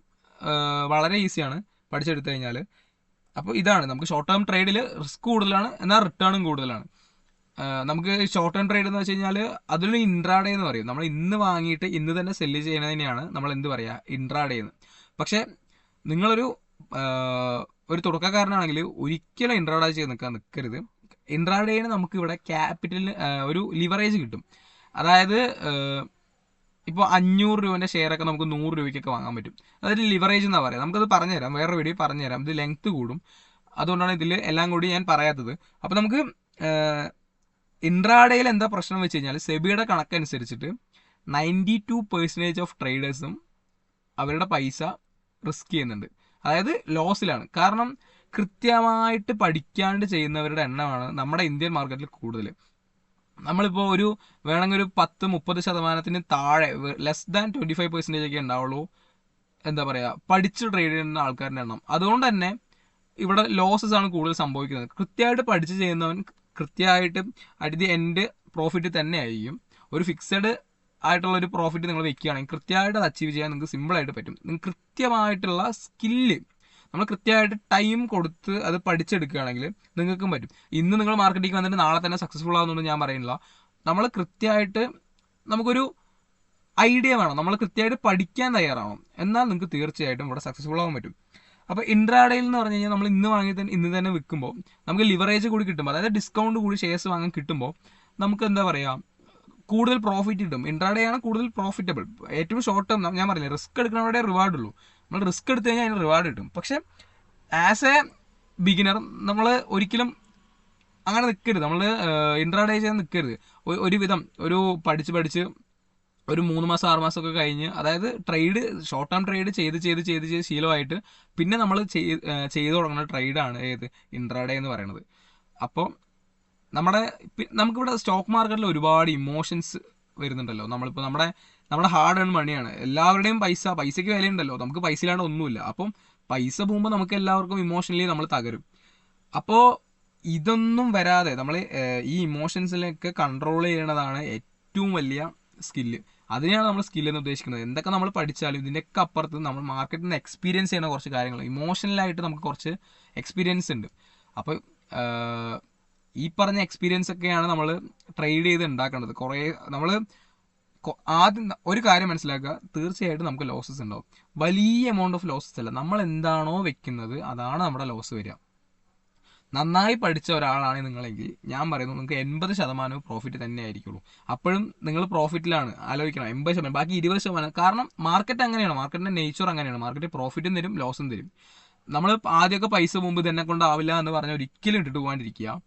വളരെ ഈസിയാണ് പഠിച്ചെടുത്തു കഴിഞ്ഞാൽ. അപ്പോൾ ഇതാണ് നമുക്ക് ഷോർട്ട് ടേം ട്രേഡിൽ റിസ്ക് കൂടുതലാണ്, എന്നാൽ റിട്ടേണും കൂടുതലാണ്. നമുക്ക് ഷോർട്ട് ടേം ട്രേഡ് എന്ന് വെച്ച് കഴിഞ്ഞാൽ അതിലൊരു ഇൻട്രാഡേ എന്ന് പറയും. നമ്മൾ ഇന്ന് വാങ്ങിയിട്ട് ഇന്ന് തന്നെ സെല്ല് ചെയ്യുന്നതിനെയാണ് നമ്മൾ എന്ത് പറയുക, ഇൻട്രാഡേ എന്ന്. പക്ഷേ നിങ്ങളൊരു തുടക്കക്കാരനാണെങ്കിൽ ഒരിക്കലും ഇൻട്രാഡേ ചെയ്ത് നിൽക്കരുത്. ഇൻട്രാഡേന് നമുക്ക് ഇവിടെ ക്യാപിറ്റലിന് ഒരു ലിവറേജ് കിട്ടും. അതായത് ഇപ്പോൾ 500 രൂപേൻ്റെ ഷെയറൊക്കെ നമുക്ക് 100 രൂപയ്ക്കൊക്കെ വാങ്ങാൻ പറ്റും. അതായത് ലിവറേജ് എന്നാണ് പറയുക. നമുക്കത് പറഞ്ഞുതരാം, വേറെ വീഡിയോ പറഞ്ഞുതരാം. ഇത് ലെങ്ത് കൂടും, അതുകൊണ്ടാണ് ഇതിൽ എല്ലാം കൂടി ഞാൻ പറയാത്തത്. അപ്പോൾ നമുക്ക് ഇൻട്രാഡേയിൽ എന്താ പ്രശ്നം വെച്ച് കഴിഞ്ഞാൽ സെബിയുടെ കണക്കനുസരിച്ചിട്ട് 92% ഓഫ് ട്രേഡേഴ്സും അവരുടെ പൈസ റിസ്ക് ചെയ്യുന്നുണ്ട്, അതായത് ലോസിലാണ്. കാരണം കൃത്യമായിട്ട് പഠിക്കാണ്ട് ചെയ്യുന്നവരുടെ എണ്ണമാണ് നമ്മുടെ ഇന്ത്യൻ മാർക്കറ്റിൽ കൂടുതൽ. നമ്മളിപ്പോൾ വേണമെങ്കിൽ ഒരു 10-30% താഴെ, ലെസ് ദാൻ 25% ഒക്കെ ഉണ്ടാവുള്ളൂ എന്താ പറയുക പഠിച്ച് ട്രേഡ് ചെയ്യുന്ന ആൾക്കാരുടെ എണ്ണം. അതുകൊണ്ട് തന്നെ ഇവിടെ ലോസസ് ആണ് കൂടുതൽ സംഭവിക്കുന്നത്. കൃത്യമായിട്ട് പഠിച്ച് ചെയ്യുന്നവൻ കൃത്യമായിട്ട് അറ്റ് ദി എൻഡ് പ്രോഫിറ്റ് തന്നെ ആയിരിക്കും. ഒരു ഫിക്സഡ് ആയിട്ടുള്ള ഒരു പ്രോഫിറ്റ് നിങ്ങൾ വെക്കുകയാണെങ്കിൽ കൃത്യമായിട്ട് അത് അച്ചീവ് ചെയ്യാൻ നിങ്ങൾക്ക് സിമ്പിളായിട്ട് പറ്റും. നിങ്ങൾക്ക് കൃത്യമായിട്ടുള്ള സ്കില്ല് നമ്മൾ കൃത്യമായിട്ട് ടൈം കൊടുത്ത് അത് പഠിച്ചെടുക്കുകയാണെങ്കിൽ നിങ്ങൾക്കും പറ്റും. ഇന്ന് നിങ്ങൾ മാർക്കറ്റിലേക്ക് വന്നിട്ട് നാളെ തന്നെ സക്സസ്ഫുൾ ആകുന്നൊന്നും ഞാൻ പറയുന്നില്ല. നമ്മൾ കൃത്യമായിട്ട് നമുക്കൊരു ഐഡിയ വേണം, നമ്മൾ കൃത്യമായിട്ട് പഠിക്കാൻ തയ്യാറാവണം, എന്നാൽ നിങ്ങൾക്ക് തീർച്ചയായിട്ടും ഇവിടെ സക്സസ്ഫുൾ ആകാൻ പറ്റും. അപ്പോൾ ഇൻട്രാഡേയിൽ എന്ന് പറഞ്ഞു കഴിഞ്ഞാൽ നമ്മൾ ഇന്ന് വാങ്ങി ഇന്ന് തന്നെ വിൽക്കുമ്പോൾ നമുക്ക് ലിവറേജ് കൂടി കിട്ടുമ്പോൾ, അതായത് ഡിസ്കൗണ്ട് കൂടി ഷെയർസ് വാങ്ങാൻ കിട്ടുമ്പോൾ നമുക്ക് എന്താ പറയുക കൂടുതൽ പ്രോഫിറ്റ് കിട്ടും. ഇൻട്രാഡേ ആണ് കൂടുതൽ പ്രോഫിറ്റബിൾ. ഏറ്റവും ഷോർട്ട് ടേം ഞാൻ പറഞ്ഞില്ലേ റിസ്ക് എടുക്കുന്നവരുടെ റിവാർഡ് ഉള്ളൂ. നമ്മൾ റിസ്ക് എടുത്തു കഴിഞ്ഞാൽ അതിന് റിവാർഡ് കിട്ടും. പക്ഷേ ആസ് എ ബിഗിനർ നമ്മൾ ഒരിക്കലും അങ്ങനെ നിൽക്കരുത്. നമ്മൾ ഇൻട്രാഡേ ചെയ്യാൻ നിൽക്കരുത്. ഒരുവിധം പഠിച്ച് ഒരു 3 മാസം 6 മാസമൊക്കെ കഴിഞ്ഞ്, അതായത് ഷോർട്ട് ടേം ട്രേഡ് ചെയ്ത് ശീലമായിട്ട് പിന്നെ നമ്മൾ ചെയ്തു തുടങ്ങുന്ന ട്രേഡാണ് ഇൻട്രാഡേ എന്ന് പറയുന്നത്. അപ്പോൾ നമുക്കിവിടെ സ്റ്റോക്ക് മാർക്കറ്റിൽ ഒരുപാട് ഇമോഷൻസ് വരുന്നുണ്ടല്ലോ. നമ്മളിപ്പോൾ നമ്മുടെ ഹാർഡ് ഏൺ മണിയാണ്. എല്ലാവരുടെയും പൈസയ്ക്ക് വിലയുണ്ടല്ലോ, നമുക്ക് പൈസ ഇല്ലാണ്ട് ഒന്നുമില്ല. അപ്പം പൈസ പോകുമ്പോൾ നമുക്ക് എല്ലാവർക്കും ഇമോഷണലി നമ്മൾ തകരും. അപ്പോൾ ഇതൊന്നും വരാതെ നമ്മൾ ഈ ഇമോഷൻസിലൊക്കെ കൺട്രോൾ ചെയ്യണതാണ് ഏറ്റവും വലിയ സ്കില്ല്. അതിനെയാണ് നമ്മൾ സ്കില്ല് എന്ന് ഉദ്ദേശിക്കുന്നത്. എന്തൊക്കെ നമ്മൾ പഠിച്ചാലും ഇതിൻ്റെയൊക്കെ അപ്പുറത്ത് നമ്മൾ മാർക്കറ്റിൽ നിന്ന് എക്സ്പീരിയൻസ് ചെയ്യുന്ന കുറച്ച് കാര്യങ്ങൾ, ഇമോഷണലായിട്ട് നമുക്ക് കുറച്ച് എക്സ്പീരിയൻസ് ഉണ്ട്. അപ്പോൾ ഈ പറഞ്ഞ എക്സ്പീരിയൻസ് ഒക്കെയാണ് നമ്മൾ ട്രേഡ് ചെയ്ത് ഉണ്ടാക്കേണ്ടത്. നമ്മൾ ആദ്യം ഒരു കാര്യം മനസ്സിലാക്കുക, തീർച്ചയായിട്ടും നമുക്ക് ലോസസ് ഉണ്ടാവും. വലിയ എമൗണ്ട് ഓഫ് ലോസസ് അല്ല, നമ്മൾ എന്താണോ വെക്കുന്നത് അതാണ് നമ്മുടെ ലോസ് വരിക. നന്നായി പഠിച്ച ഒരാളാണ് നിങ്ങളെങ്കിൽ ഞാൻ പറയുന്നു നിങ്ങൾക്ക് 80% പ്രോഫിറ്റ് തന്നെ ആയിരിക്കുള്ളൂ. അപ്പോഴും നിങ്ങൾ പ്രോഫിറ്റിലാണ് ആലോചിക്കണം. 80%, ബാക്കി 20%. കാരണം മാർക്കറ്റ് അങ്ങനെയാണ്, മാർക്കറ്റിന്റെ നേച്ചർ അങ്ങനെയാണ്. മാർക്കറ്റ് പ്രോഫിറ്റും തരും ലോസും തരും. നമ്മൾ ആദ്യമൊക്കെ പൈസ മുമ്പ് തന്നെ കൊണ്ടാവില്ല എന്ന് പറഞ്ഞാൽ ഒരിക്കലും ഇട്ടിട്ട് പോകാണ്ടിരിക്കുക.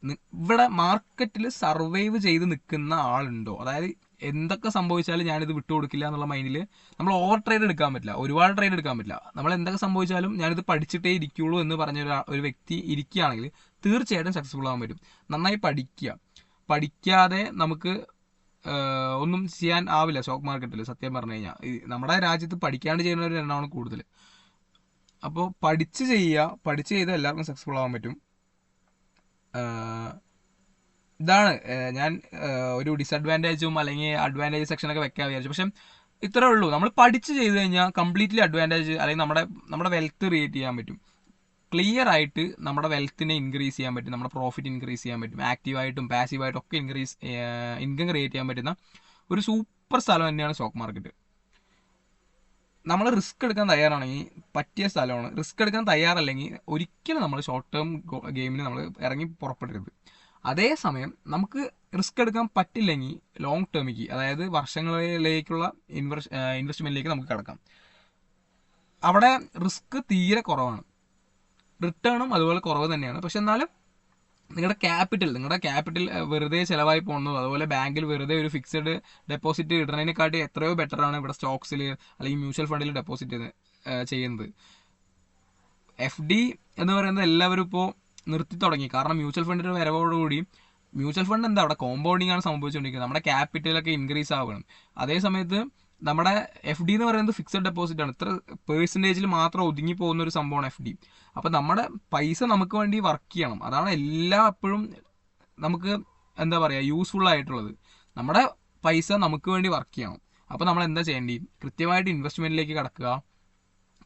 ഇവിടെ മാർക്കറ്റിൽ സർവൈവ് ചെയ്ത് നിൽക്കുന്ന ആളുണ്ടോ, അതായത് എന്തൊക്കെ സംഭവിച്ചാലും ഞാനിത് വിട്ടുകൊടുക്കില്ല എന്നുള്ള മൈൻഡിൽ നമ്മൾ ഓവർ ട്രേഡ് എടുക്കാൻ പറ്റില്ല, ഒരുപാട് ട്രേഡ് എടുക്കാൻ പറ്റില്ല. നമ്മൾ എന്തൊക്കെ സംഭവിച്ചാലും ഞാനിത് പഠിച്ചിട്ടേ ഇരിക്കുള്ളൂ എന്ന് പറഞ്ഞ ഒരു വ്യക്തി ഇരിക്കുകയാണെങ്കിൽ തീർച്ചയായിട്ടും സക്സസ്ഫുൾ ആകാൻ പറ്റും. നന്നായി പഠിക്കുക. പഠിക്കാതെ നമുക്ക് ഒന്നും ചെയ്യാൻ ആവില്ല സ്റ്റോക്ക് മാർക്കറ്റിൽ. സത്യം പറഞ്ഞു കഴിഞ്ഞാൽ നമ്മുടെ രാജ്യത്ത് പഠിക്കാണ്ട് ചെയ്യുന്നവർ എണ്ണമാണ് കൂടുതൽ. അപ്പോൾ പഠിച്ച് ചെയ്ത് എല്ലാവർക്കും സക്സസ്ഫുൾ ആവാൻ പറ്റും. ഇതാണ് ഞാൻ ഒരു ഡിസഡ്വാൻറ്റേജും അല്ലെങ്കിൽ അഡ്വാൻറ്റേജ് സെക്ഷനൊക്കെ വെക്കാൻ വിചാരിച്ചു. പക്ഷെ ഇത്രേ ഉള്ളൂ. നമ്മൾ പഠിച്ച് ചെയ്ത് കഴിഞ്ഞാൽ കംപ്ലീറ്റ്ലി അഡ്വാൻറ്റേജ് അല്ലെങ്കിൽ നമ്മുടെ വെൽത്ത് ക്രിയേറ്റ് ചെയ്യാൻ പറ്റും. ക്ലിയർ ആയിട്ട് നമ്മുടെ വെൽത്തിനെ ഇൻക്രീസ് ചെയ്യാൻ പറ്റും, നമ്മുടെ പ്രോഫിറ്റ് ഇൻക്രീസ് ചെയ്യാൻ പറ്റും, ആക്റ്റീവായിട്ടും പാസീവായിട്ടും ഒക്കെ ഇൻകം ക്രിയേറ്റ് ചെയ്യാൻ പറ്റുന്ന ഒരു സൂപ്പർ സ്ഥലം തന്നെയാണ് സ്റ്റോക്ക് മാർക്കറ്റ്. നമ്മൾ റിസ്ക് എടുക്കാൻ തയ്യാറാണെങ്കിൽ പറ്റിയ സ്ഥലമാണ്. റിസ്ക് എടുക്കാൻ തയ്യാറല്ലെങ്കിൽ ഒരിക്കലും നമ്മൾ ഷോർട്ട് ടേം ഗെയിമിന് നമ്മൾ ഇറങ്ങി പുറപ്പെടരുത്. അതേസമയം നമുക്ക് റിസ്ക് എടുക്കാൻ പറ്റില്ലെങ്കിൽ ലോങ് ടേമിക്ക്, അതായത് വർഷങ്ങളിലേക്കുള്ള ഇൻവെസ്റ്റ്മെന്റിലേക്ക് നമുക്ക് കിടക്കാം. അവിടെ റിസ്ക് തീരെ കുറവാണ്, റിട്ടേണും അതുപോലെ കുറവ് തന്നെയാണ്. പക്ഷെ എന്നാലും നിങ്ങളുടെ ക്യാപിറ്റൽ വെറുതെ ചിലവായി പോകുന്നു. അതുപോലെ ബാങ്കിൽ വെറുതെ ഒരു ഫിക്സഡ് ഡെപ്പോസിറ്റ് ഇടുന്നതിനെക്കാട്ടി എത്രയോ ബെറ്ററാണ് ഇവിടെ സ്റ്റോക്സിൽ അല്ലെങ്കിൽ മ്യൂച്വൽ ഫണ്ടിൽ ഡെപ്പോസിറ്റ് ചെയ്യുന്നത്. FD എന്ന് പറയുന്നത് എല്ലാവരും ഇപ്പോൾ നിർത്തി തുടങ്ങി. കാരണം മ്യൂച്വൽ ഫണ്ടിൻ്റെ വരവോടുകൂടി മ്യൂച്വൽ ഫണ്ട് എന്താ അവിടെ കോമ്പൗണ്ടിങ് ആണ് സംഭവിച്ചുകൊണ്ടിരിക്കുന്നത്. നമ്മുടെ ക്യാപിറ്റലൊക്കെ ഇൻക്രീസ് ആവണം. അതേ സമയത്ത് നമ്മുടെ FD എന്ന് പറയുന്നത് ഫിക്സഡ് ഡെപ്പോസിറ്റ് ആണ്. ഇത്ര പേഴ്സൻറ്റേജിൽ മാത്രം ഒതുങ്ങി പോകുന്ന ഒരു സംഭവമാണ് FD. അപ്പം നമ്മുടെ പൈസ നമുക്ക് വേണ്ടി വർക്ക് ചെയ്യണം. അതാണ് എപ്പോഴും നമുക്ക് എന്താ പറയുക യൂസ്ഫുൾ ആയിട്ടുള്ളത്. നമ്മുടെ പൈസ നമുക്ക് വേണ്ടി വർക്ക് ചെയ്യണം. അപ്പോൾ നമ്മൾ എന്താ ചെയ്യേണ്ടി? കൃത്യമായിട്ട് ഇൻവെസ്റ്റ്മെൻറ്റിലേക്ക് കടക്കുക,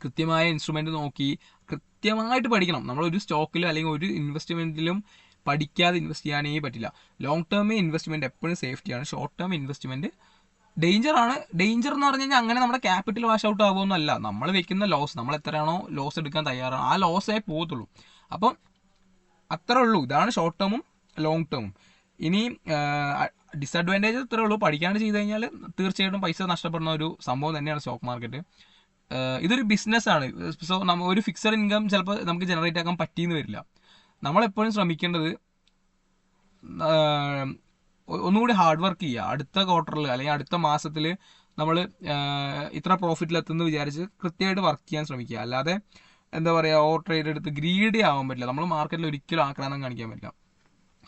കൃത്യമായ ഇൻസ്ട്രുമെൻറ്റ് നോക്കി കൃത്യമായിട്ട് പഠിക്കണം. നമ്മളൊരു സ്റ്റോക്കിലും അല്ലെങ്കിൽ ഒരു ഇൻവെസ്റ്റ്മെൻറ്റിലും പഠിക്കാതെ ഇൻവെസ്റ്റ് ചെയ്യാനേ പറ്റില്ല. ലോങ് ടേം ഇൻവെസ്റ്റ്മെൻറ്റ് എപ്പോഴും സേഫ്റ്റിയാണ്. ഷോർട്ട് ടേം ഇൻവെസ്റ്റ്മെൻറ്റ് ഡേഞ്ചറാണ്. ഡേഞ്ചർ എന്ന് പറഞ്ഞു കഴിഞ്ഞാൽ അങ്ങനെ നമ്മുടെ ക്യാപിറ്റൽ വാഷ് ഔട്ട് ആവുമെന്നല്ല, നമ്മൾ വെക്കുന്ന ലോസ്, നമ്മൾ എത്രയാണോ ലോസ് എടുക്കാൻ തയ്യാറാണ് ആ ലോസേ പോകത്തുള്ളൂ. അപ്പം അത്രേ ഉള്ളൂ. ഇതാണ് ഷോർട്ട് ടേമും ലോങ് ടേമും. ഇനി ഡിസഡ്വാൻറ്റേജ് ഇത്രേ ഉള്ളൂ. പഠിക്കാണ്ട് ചെയ്ത് കഴിഞ്ഞാൽ തീർച്ചയായിട്ടും പൈസ നഷ്ടപ്പെടുന്ന ഒരു സംഭവം തന്നെയാണ് സ്റ്റോക്ക് മാർക്കറ്റ്. ഇതൊരു ബിസിനസ്സാണ്. സോ ഒരു ഫിക്സഡ് ഇൻകം ചിലപ്പോൾ നമുക്ക് ജനറേറ്റ് ആക്കാൻ പറ്റിയെന്ന് വരില്ല. നമ്മളെപ്പോഴും ശ്രമിക്കേണ്ടത് ഒന്നുകൂടി ഹാർഡ് വർക്ക് ചെയ്യുക. അടുത്ത ക്വാർട്ടറിൽ അല്ലെങ്കിൽ അടുത്ത മാസത്തിൽ നമ്മൾ ഇത്ര പ്രോഫിറ്റിലെത്തുമെന്ന് വിചാരിച്ച് കൃത്യമായിട്ട് വർക്ക് ചെയ്യാൻ ശ്രമിക്കുക. അല്ലാതെ എന്താ പറയുക ഓവർ ട്രേഡ് എടുത്ത് ഗ്രീഡി ആവാൻ പറ്റില്ല. നമ്മൾ മാർക്കറ്റിൽ ഒരിക്കലും ആക്രാന്തം കാണിക്കാൻ പറ്റില്ല.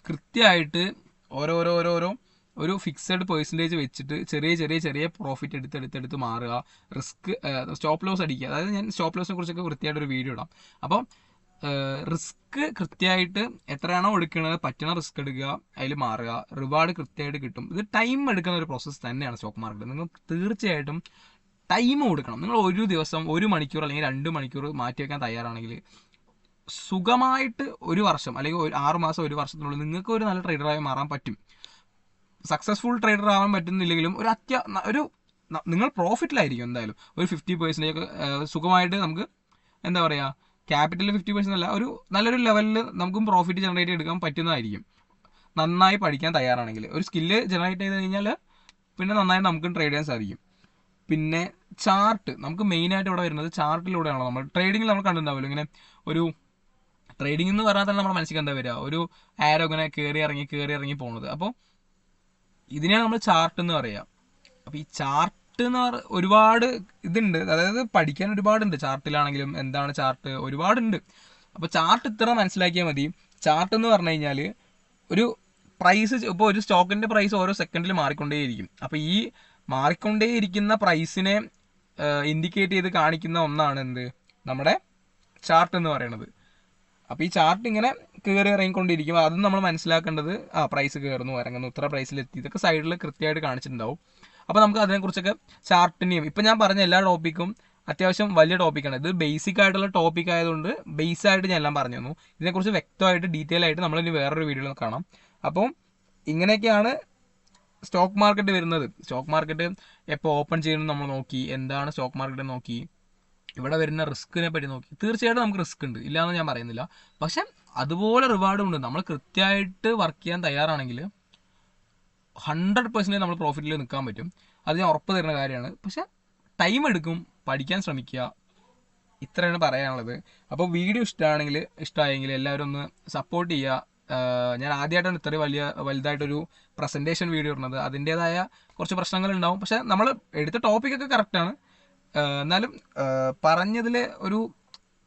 കൃത്യമായിട്ട് ഓരോ ഒരു ഫിക്സഡ് പെർസെൻറ്റേജ് വെച്ചിട്ട് ചെറിയ പ്രോഫിറ്റ് എടുത്ത് മാറുക. സ്റ്റോപ്പ് ലോസ് അടിക്കുക. അതായത് ഞാൻ സ്റ്റോപ്പ് ലോസിനെ കുറിച്ചൊക്കെ വൃത്തിയായിട്ടൊരു വീഡിയോ ഇടാം. അപ്പോൾ റിസ്ക് കൃത്യമായിട്ട് എത്രയാണോ എടുക്കുന്നത് പറ്റുന്ന റിസ്ക് എടുക്കുക, അതിൽ മാറുക, റിവാർഡ് കൃത്യമായിട്ട് കിട്ടും. ഇത് ടൈം എടുക്കുന്ന ഒരു പ്രോസസ്സ് തന്നെയാണ് സ്റ്റോക്ക് മാർക്കറ്റ്. നിങ്ങൾ തീർച്ചയായിട്ടും ടൈം കൊടുക്കണം. നിങ്ങൾ ഒരു ദിവസം 1 മണിക്കൂർ അല്ലെങ്കിൽ 2 മണിക്കൂർ മാറ്റി വയ്ക്കാൻ തയ്യാറാണെങ്കിൽ സുഖമായിട്ട് 1 വർഷം അല്ലെങ്കിൽ 6 മാസം 1 വർഷത്തിനുള്ളിൽ നിങ്ങൾക്ക് ഒരു നല്ല ട്രേഡറായി മാറാൻ പറ്റും. സക്സസ്ഫുൾ ട്രേഡർ ആവാൻ പറ്റുന്നില്ലെങ്കിലും നിങ്ങൾ പ്രോഫിറ്റിലായിരിക്കും. എന്തായാലും ഒരു 50% സുഖമായിട്ട് നമുക്ക് എന്താ പറയുക ക്യാപിറ്റൽ 50% അല്ല, ഒരു നല്ലൊരു ലെവലിൽ നമുക്കും പ്രോഫിറ്റ് ജനറേറ്റ് എടുക്കാൻ പറ്റുന്നതായിരിക്കും. നന്നായി പഠിക്കാൻ തയ്യാറാണെങ്കിൽ ഒരു സ്കില്ല് ജനറേറ്റ് ചെയ്ത് കഴിഞ്ഞാൽ പിന്നെ നന്നായി നമുക്കും ട്രേഡ് ചെയ്യാൻ സാധിക്കും. പിന്നെ ചാർട്ട് നമുക്ക് മെയിനായിട്ട് ഇവിടെ വരുന്നത് ചാർട്ടിലൂടെയാണല്ലോ. നമ്മൾ ട്രേഡിങ്ങിൽ നമ്മൾ കണ്ടിട്ടുണ്ടാവില്ല ഇങ്ങനെ ഒരു ട്രേഡിംഗ് എന്ന് പറഞ്ഞാൽ തന്നെ നമ്മുടെ മനസ്സിലേക്ക് എന്താ വരിക, ഒരു ആരോ ഇങ്ങനെ കയറി ഇറങ്ങി പോകുന്നത്. അപ്പോൾ ഇതിനെയാണ് നമ്മൾ ചാർട്ട് എന്ന് പറയുക. അപ്പോൾ ഈ ചാർട്ട് എന്ന് ഒരുപാട് ഇതുണ്ട്, അതായത് പഠിക്കാൻ ഒരുപാടുണ്ട്. ചാർട്ടിലാണെങ്കിലും എന്താണ് ചാർട്ട് ഒരുപാടുണ്ട്. അപ്പോൾ ചാർട്ട് ഇത്ര മനസ്സിലാക്കിയാൽ മതി. ചാർട്ട് എന്ന് പറഞ്ഞു കഴിഞ്ഞാൽ ഒരു പ്രൈസ്, ഇപ്പോൾ ഒരു സ്റ്റോക്കിൻ്റെ പ്രൈസ് ഓരോ സെക്കൻഡിൽ മാറിക്കൊണ്ടേയിരിക്കും. അപ്പോൾ ഈ മാറിക്കൊണ്ടേയിരിക്കുന്ന പ്രൈസിനെ ഇൻഡിക്കേറ്റ് ചെയ്ത് കാണിക്കുന്ന ഒന്നാണ് എന്ത്, നമ്മുടെ ചാർട്ട് എന്ന് പറയുന്നത്. അപ്പോൾ ഈ ചാർട്ട് ഇങ്ങനെ കയറി ഇറങ്ങിക്കൊണ്ടിരിക്കും. അതും നമ്മൾ മനസ്സിലാക്കേണ്ടത് പ്രൈസ് കയറുന്നു ഇറങ്ങുന്നു ഇത്ര പ്രൈസിലെത്തി, ഇതൊക്കെ സൈഡിൽ കൃത്യമായിട്ട് കാണിച്ചിട്ടുണ്ടാവും. അപ്പോൾ നമുക്ക് അതിനെക്കുറിച്ചൊക്കെ ചാർട്ടിനെയും ഇപ്പം ഞാൻ പറഞ്ഞ എല്ലാ ടോപ്പിക്കും അത്യാവശ്യം വലിയ ടോപ്പിക്കാണ്. ഇത് ബേസിക് ആയിട്ടുള്ള ടോപ്പിക് ആയതുകൊണ്ട് ബേസായിട്ട് ഞാൻ എല്ലാം പറഞ്ഞു തന്നു. ഇതിനെക്കുറിച്ച് വ്യക്തമായിട്ട് ഡീറ്റെയിൽ ആയിട്ട് നമ്മളിനി വേറൊരു വീഡിയോയിൽ കാണാം. അപ്പം ഇങ്ങനെയൊക്കെയാണ് സ്റ്റോക്ക് മാർക്കറ്റ് വരുന്നത്. സ്റ്റോക്ക് മാർക്കറ്റ് എപ്പോൾ ഓപ്പൺ ചെയ്യണം നമ്മൾ നോക്കി, എന്താണ് സ്റ്റോക്ക് മാർക്കറ്റ് നോക്കി, ഇവിടെ വരുന്ന റിസ്കിനെ പറ്റി നോക്കി. തീർച്ചയായിട്ടും നമുക്ക് റിസ്ക് ഉണ്ട്, ഇല്ലയെന്ന് ഞാൻ പറയുന്നില്ല. പക്ഷെ അതുപോലെ റിവാർഡും ഉണ്ട്. നമ്മൾ കൃത്യമായിട്ട് വർക്ക് ചെയ്യാൻ തയ്യാറാണെങ്കിൽ 100% നമ്മൾ പ്രോഫിറ്റിൽ നിൽക്കാൻ പറ്റും. അത് ഞാൻ ഉറപ്പ് തരുന്ന കാര്യമാണ്. പക്ഷെ ടൈം എടുക്കും, പഠിക്കാൻ ശ്രമിക്കുക. ഇത്രയാണ് പറയാനുള്ളത്. അപ്പോൾ വീഡിയോ ഇഷ്ടമായെങ്കിൽ എല്ലാവരും ഒന്ന് സപ്പോർട്ട് ചെയ്യുക. ഞാൻ ആദ്യമായിട്ടാണ് ഇത്ര വലുതായിട്ടൊരു പ്രസൻറ്റേഷൻ വീഡിയോ ഇടുന്നത്. അതിൻ്റേതായ കുറച്ച് പ്രശ്നങ്ങളുണ്ടാവും. പക്ഷെ നമ്മൾ എടുത്ത ടോപ്പിക്കൊക്കെ കറക്റ്റാണ്. എന്നാലും പറഞ്ഞതിൽ ഒരു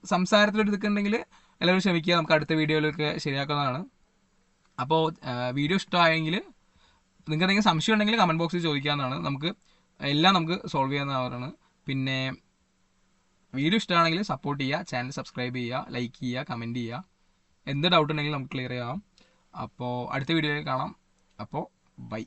സംസാരത്തിലൊരു ഇതൊക്കെ ഉണ്ടെങ്കിൽ എല്ലാവരും ക്ഷമിക്കുക. നമുക്ക് അടുത്ത വീഡിയോയിലൊക്കെ ശരിയാക്കുന്നതാണ്. അപ്പോൾ വീഡിയോ ഇഷ്ടമായെങ്കിൽ നിങ്ങൾക്ക് എന്തെങ്കിലും സംശയം ഉണ്ടെങ്കിൽ കമൻറ്റ് ബോക്സിൽ ചോദിക്കാവുന്നതാണ്. എല്ലാം നമുക്ക് സോൾവ് ചെയ്യാവുന്നതാണ്. പിന്നെ വീഡിയോ ഇഷ്ടമാണെങ്കിൽ സപ്പോർട്ട് ചെയ്യുക, ചാനൽ സബ്സ്ക്രൈബ് ചെയ്യുക, ലൈക്ക് ചെയ്യുക, കമൻറ്റ് ചെയ്യുക. എന്ത് ഡൗട്ട് ഉണ്ടെങ്കിലും നമുക്ക് ക്ലിയർ ചെയ്യാം. അപ്പോൾ അടുത്ത വീഡിയോയിൽ കാണാം. അപ്പോൾ ബൈ.